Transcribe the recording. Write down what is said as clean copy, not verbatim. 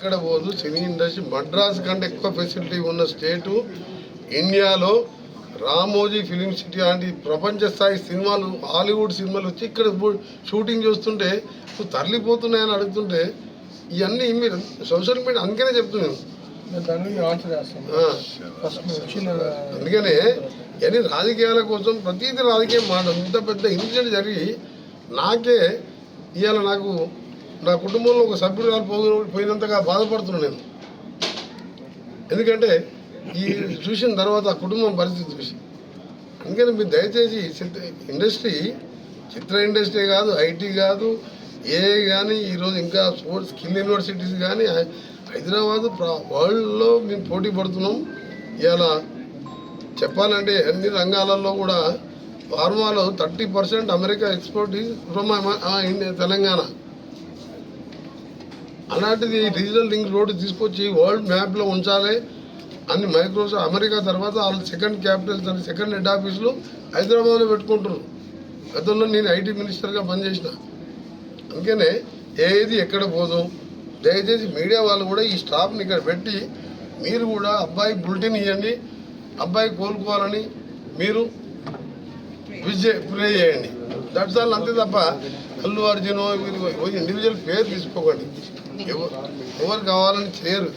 ఎక్కడ పోదు. Cine industry Madras కంటే ఎక్కువ ఫెసిలిటీ ఉన్న స్టేటు ఇండియాలో. రామోజీ ఫిలిం సిటీ లాంటి ప్రపంచ స్థాయి సినిమాలు, హాలీవుడ్ సినిమాలు వచ్చి ఇక్కడ షూటింగ్ చేస్తుంటే నువ్వు తరలిపోతున్నాయని అడుగుతుంటే ఇవన్నీ మీరు సోషల్ మీడియా అందుకనే చెప్తున్నాను. అందుకనే ఇవన్నీ రాజకీయాల కోసం ప్రతిదీ రాజకీయం మాట. ఇంత పెద్ద ఇన్సిడెంట్ జరిగి నాకే ఇవాళ నాకు నా కుటుంబంలో ఒక సభ్యురాలు పోయినంతగా బాధపడుతున్నాను నేను. ఎందుకంటే ఈ చూసిన తర్వాత ఆ కుటుంబం పరిస్థితి చూసి. అందుకని మీరు దయచేసి ఇండస్ట్రీ, చిత్ర ఇండస్ట్రీ కాదు, ఐటీ కాదు, ఏ కానీ ఈరోజు ఇంకా స్పోర్ట్స్ స్కిల్ యూనివర్సిటీస్ కానీ హైదరాబాదు వరల్డ్లో మేము పోటీ పడుతున్నాం. ఇలా చెప్పాలంటే అన్ని రంగాలలో కూడా ఫార్మాలో 30% America export is from Telangana. అలాంటిది రీజనల్ లింక్ రోడ్డు తీసుకొచ్చి వరల్డ్ మ్యాప్లో ఉంచాలి అని మైక్రోసాఫ్ట్ అమెరికా తర్వాత వాళ్ళు సెకండ్ క్యాపిటల్స్ అని సెకండ్ హెడ్ ఆఫీసులు హైదరాబాద్లో పెట్టుకుంటున్నారు. గతంలో నేను ఐటీ మినిస్టర్గా పనిచేసిన. అందుకనే ఏది ఎక్కడ పోదు. దయచేసి మీడియా వాళ్ళు కూడా ఈ స్టాఫ్ని ఇక్కడ పెట్టి మీరు కూడా అబ్బాయి బులెటిన్ ఇవ్వండి, అబ్బాయి కోలుకోవాలని మీరు ప్రే చేయండి. That's all. అంతే తప్ప అల్లు అర్జున్ ఇండివిజువల్ పేరు తీసుకోకండి. ఎవరు కావాలని చేయరు.